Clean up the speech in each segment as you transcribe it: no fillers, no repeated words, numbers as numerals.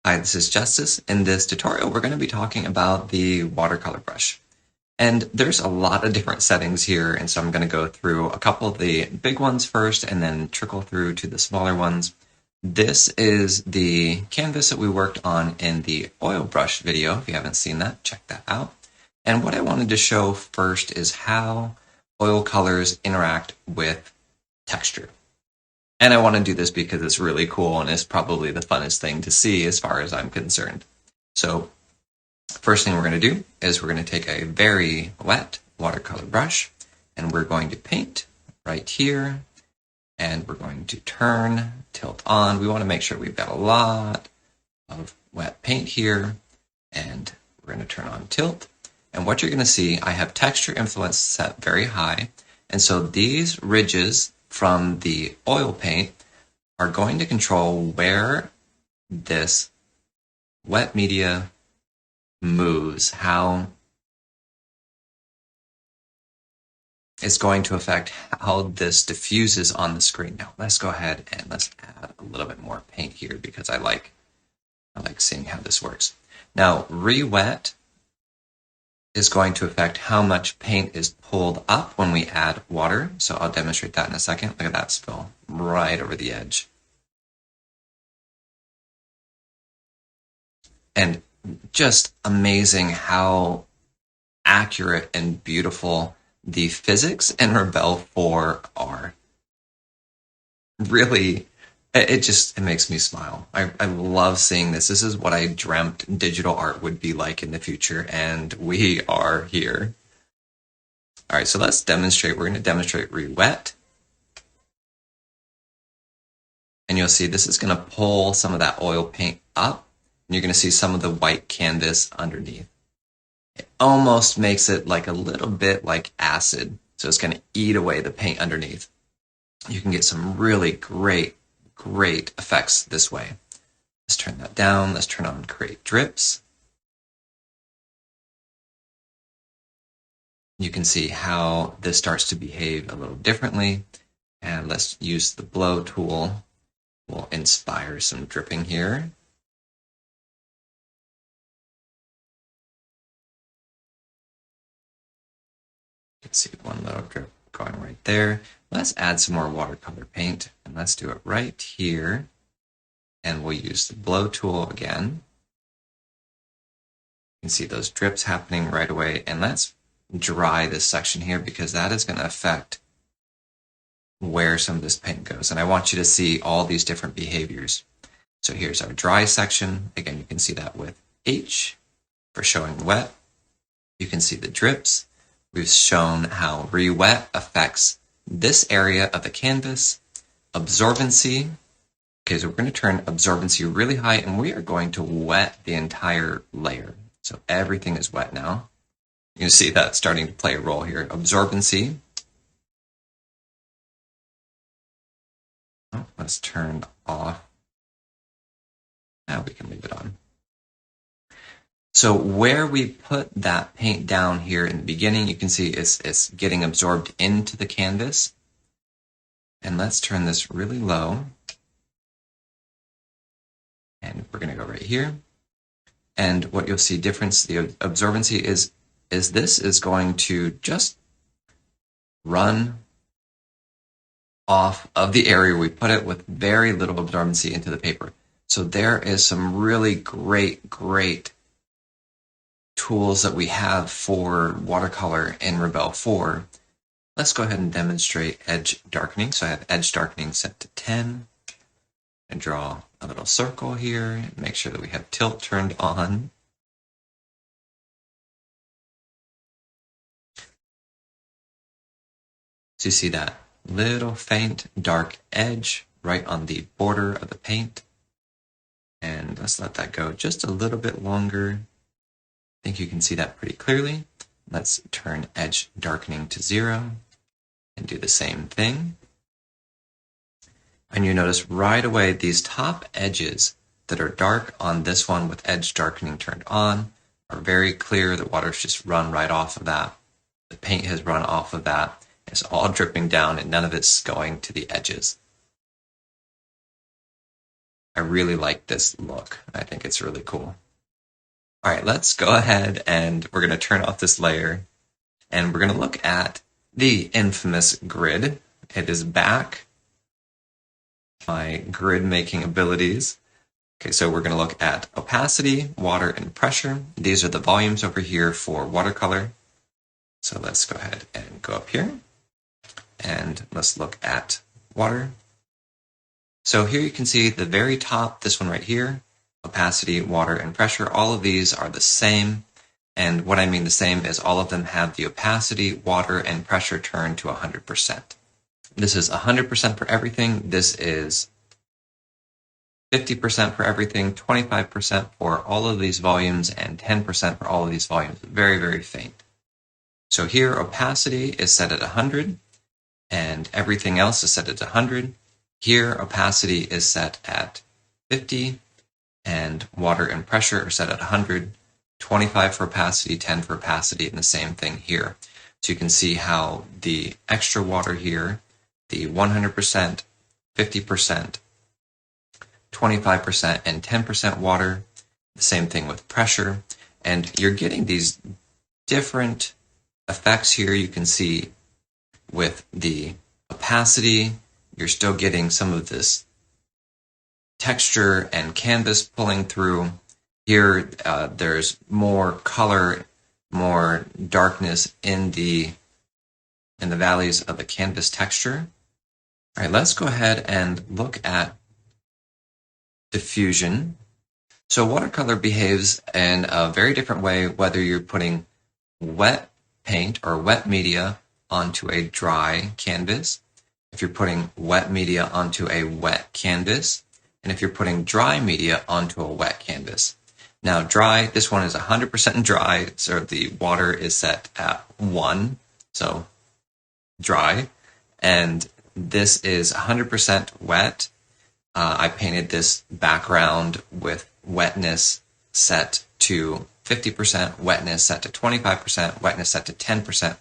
Hi, this is Justice. In this tutorial, we're going to be talking about the watercolor brush. And there's a lot of different settings here, and so I'm going to go through a couple of the big ones first and then trickle through to the smaller ones. This is the canvas that we worked on in the oil brush video. If you haven't seen that, check that out. And what I wanted to show first is how oil colors interact with texture. And I want to do this because it's really cool and it's probably the funnest thing to see as far as I'm concerned. So first thing we're going to do is we're going to take a very wet watercolor brush and we're going to paint right here, and we're going to turn, tilt on. We want to make sure we've got a lot of wet paint here, and we're going to turn on tilt. And what you're going to see, I have texture influence set very high, and so these ridges from the oil paint are going to control where this wet media moves, how it's going to affect how this diffuses on the screen. Now let's go ahead and let's add a little bit more paint here because I like seeing how this works. Now Rewet is going to affect how much paint is pulled up when we add water. So I'll demonstrate that in a second. Look at that spill right over the edge. And just amazing how accurate and beautiful the physics in Rebelle 4 are. Really, it makes me smile. I love seeing this. This is what I dreamt digital art would be like in the future, and we are here. All right, so let's demonstrate. We're going to demonstrate Rewet. And you'll see this is going to pull some of that oil paint up, and you're going to see some of the white canvas underneath. It almost makes it like a little bit like acid, so it's going to eat away the paint underneath. You can get some really great effects this way. Let's turn that down. Let's turn on create drips. You can see how this starts to behave a little differently. And let's use the blow tool. We'll inspire some dripping here. You can see one little drip going right there. Let's add some more watercolor paint, and let's do it right here. And we'll use the blow tool again. You can see those drips happening right away. And let's dry this section here because that is going to affect where some of this paint goes. And I want you to see all these different behaviors. So here's our dry section. Again, you can see that with H for showing wet. You can see the drips. We've shown how Rewet affects this area of the canvas. Absorbency. Okay, so we're going to turn absorbency really high, and we are going to wet the entire layer. So everything is wet now. You can see that starting to play a role here. Absorbency. Oh, let's turn off. Now we can leave it on. So where we put that paint down here in the beginning, you can see it's getting absorbed into the canvas. And let's turn this really low. And we're going to go right here. And what you'll see difference, the absorbency is this is going to just run off of the area we put it with very little absorbency into the paper. So there is some really great tools that we have for watercolor in Rebelle 4. Let's go ahead and demonstrate edge darkening. So I have edge darkening set to 10 and draw a little circle here and make sure that we have tilt turned on. So you see that little faint dark edge right on the border of the paint. And let's let that go just a little bit longer. I think you can see that pretty clearly. Let's turn edge darkening to 0 and do the same thing. And you notice right away these top edges that are dark on this one with edge darkening turned on are very clear. The water's just run right off of that. The paint has run off of that. It's all dripping down and none of it's going to the edges. I really like this look. I think it's really cool. All right, let's go ahead and we're going to turn off this layer and we're going to look at the infamous grid. It is back. My grid making abilities. Okay, so we're going to look at opacity, water, and pressure. These are the volumes over here for watercolor. So let's go ahead and go up here and let's look at water. So here you can see the very top, this one right here, opacity, water, and pressure. All of these are the same. And what I mean the same is all of them have the opacity, water, and pressure turned to 100%. This is 100% for everything. This is 50% for everything, 25% for all of these volumes, and 10% for all of these volumes. Very, very faint. So here, opacity is set at 100, and everything else is set at 100. Here, opacity is set at 50, and water and pressure are set at 100, 25 for opacity, 10 for opacity, and the same thing here. So you can see how the extra water here, the 100%, 50%, 25%, and 10% water, the same thing with pressure, and you're getting these different effects here. You can see with the opacity, you're still getting some of this texture and canvas pulling through. Here, there's more color, more darkness in the valleys of the canvas texture. All right, let's go ahead and look at diffusion. So watercolor behaves in a very different way whether you're putting wet paint or wet media onto a dry canvas, if you're putting wet media onto a wet canvas, and if you're putting dry media onto a wet canvas. Now dry, this one is 100% dry, so the water is set at 1, so dry, and this is 100% wet. I painted this background with wetness set to 50%, wetness set to 25%, wetness set to 10%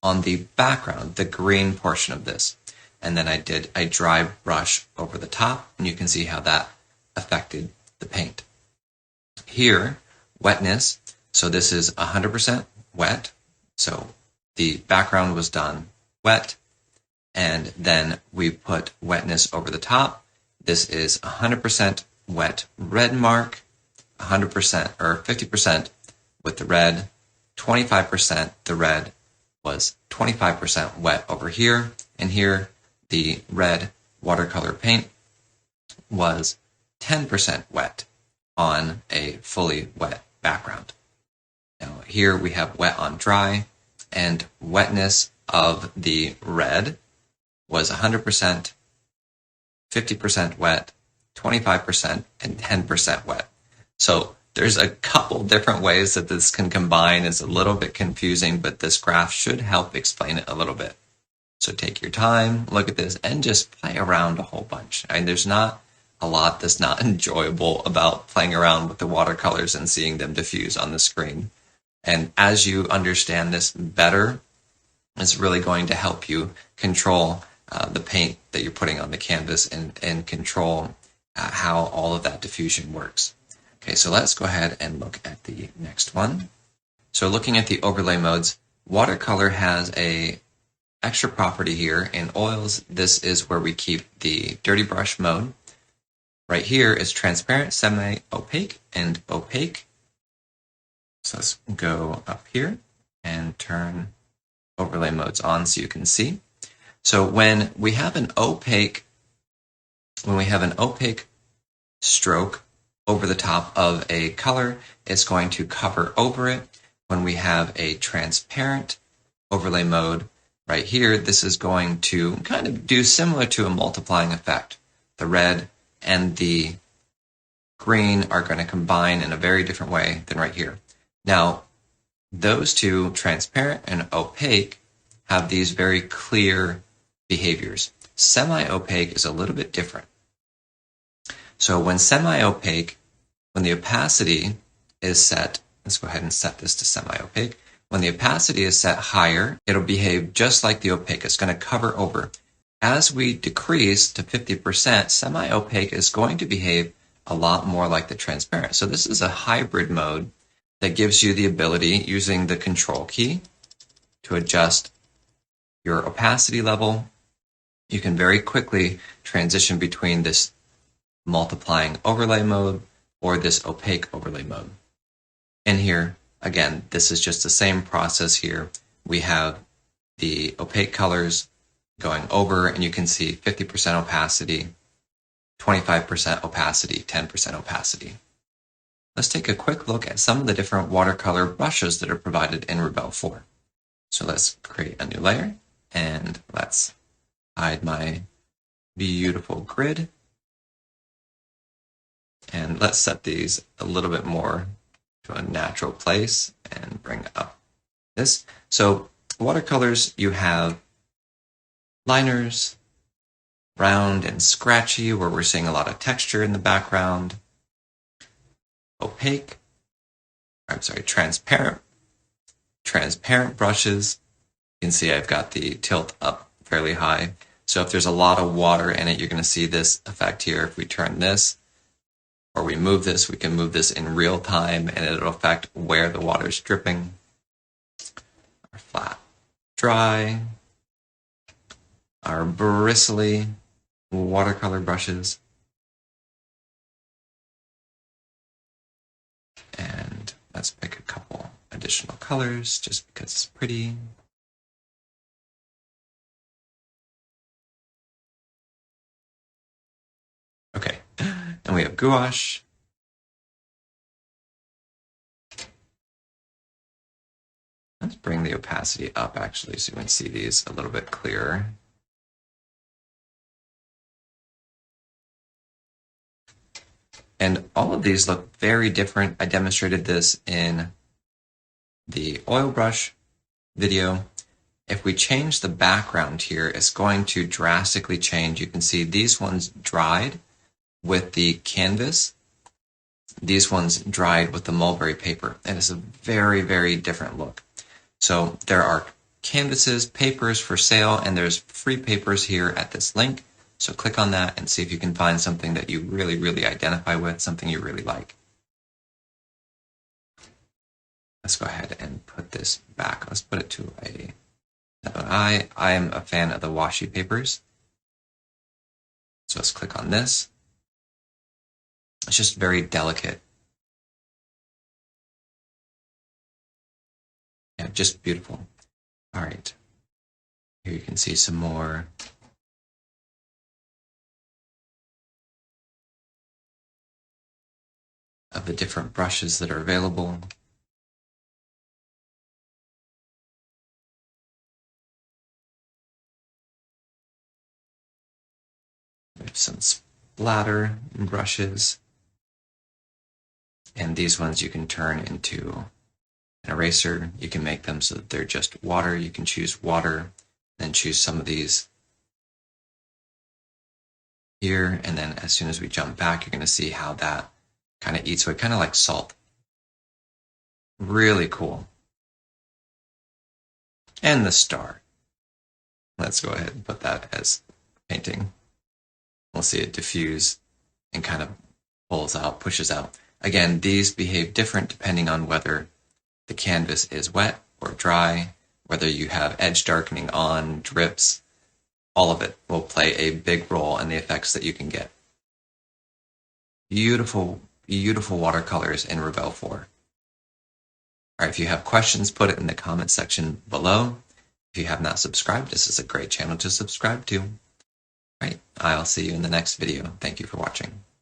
on the background, the green portion of this. And then I did a dry brush over the top, and you can see how that affected the paint. Here, wetness, so this is 100% wet, so the background was done wet, and then we put wetness over the top. This is 100% wet red mark, 100% or 50% with the red, 25% the red was 25% wet over here, and here the red watercolor paint was 10% wet on a fully wet background. Now here we have wet on dry, and wetness of the red was 100%, 50% wet, 25%, and 10% wet. So there's a couple different ways that this can combine. It's a little bit confusing, but this graph should help explain it a little bit. So take your time, look at this, and just play around a whole bunch. I mean, there's not a lot that's not enjoyable about playing around with the watercolors and seeing them diffuse on the screen. And as you understand this better, it's really going to help you control the paint that you're putting on the canvas and control how all of that diffusion works. Okay, so let's go ahead and look at the next one. So looking at the overlay modes, watercolor has a extra property here. In oils, this is where we keep the dirty brush mode. Right here is transparent, semi-opaque, and opaque. So let's go up here and turn overlay modes on so you can see. So when we have an opaque stroke over the top of a color, it's going to cover over it. When we have a transparent overlay mode right here, this is going to kind of do similar to a multiplying effect. The red and the green are going to combine in a very different way than right here. Now, those two, transparent and opaque, have these very clear behaviors. Semi-opaque is a little bit different. So when semi-opaque, when the opacity is set, let's go ahead and set this to semi-opaque. When the opacity is set higher, it'll behave just like the opaque. It's going to cover over. As we decrease to 50%, semi-opaque is going to behave a lot more like the transparent. So this is a hybrid mode that gives you the ability, using the control key, to adjust your opacity level. You can very quickly transition between this multiplying overlay mode or this opaque overlay mode. And here, again, this is just the same process here. We have the opaque colors going over, and you can see 50% opacity, 25% opacity, 10% opacity. Let's take a quick look at some of the different watercolor brushes that are provided in Rebelle 4. So let's create a new layer, and let's hide my beautiful grid. And let's set these a little bit more to a natural place and bring up this. So watercolors, you have liners, round and scratchy, where we're seeing a lot of texture in the background. Opaque, transparent brushes. You can see I've got the tilt up fairly high. So if there's a lot of water in it, you're going to see this effect here. If we turn this or we move this, we can move this in real time and it'll affect where the water is dripping. Our flat, dry, our bristly watercolor brushes. And let's pick a couple additional colors just because it's pretty. Okay, and we have gouache. Let's bring the opacity up actually so you can see these a little bit clearer. And all of these look very different. I demonstrated this in the oil brush video. If we change the background here, it's going to drastically change. You can see these ones dried with the canvas. These ones dried with the mulberry paper. And it's a very, very different look. So there are canvases, papers for sale, and there's free papers here at this link. So click on that and see if you can find something that you really, really identify with, something you really like. Let's go ahead and put this back. Let's put it to a... I am a fan of the washi papers. So let's click on this. It's just very delicate. Yeah, just beautiful. All right. Here you can see some more of the different brushes that are available. We have some splatter brushes. And these ones you can turn into an eraser. You can make them so that they're just water. You can choose water, then choose some of these here. And then as soon as we jump back, you're going to see how that kind of eats away, kind of like salt. Really cool. And the star. Let's go ahead and put that as painting. We'll see it diffuse and kind of pulls out, pushes out. Again, these behave different depending on whether the canvas is wet or dry, whether you have edge darkening on, drips. All of it will play a big role in the effects that you can get. Beautiful, beautiful watercolors in Rebelle 4. All right, if you have questions, put it in the comment section below. If you have not subscribed, this is a great channel to subscribe to. All right, I'll see you in the next video. Thank you for watching.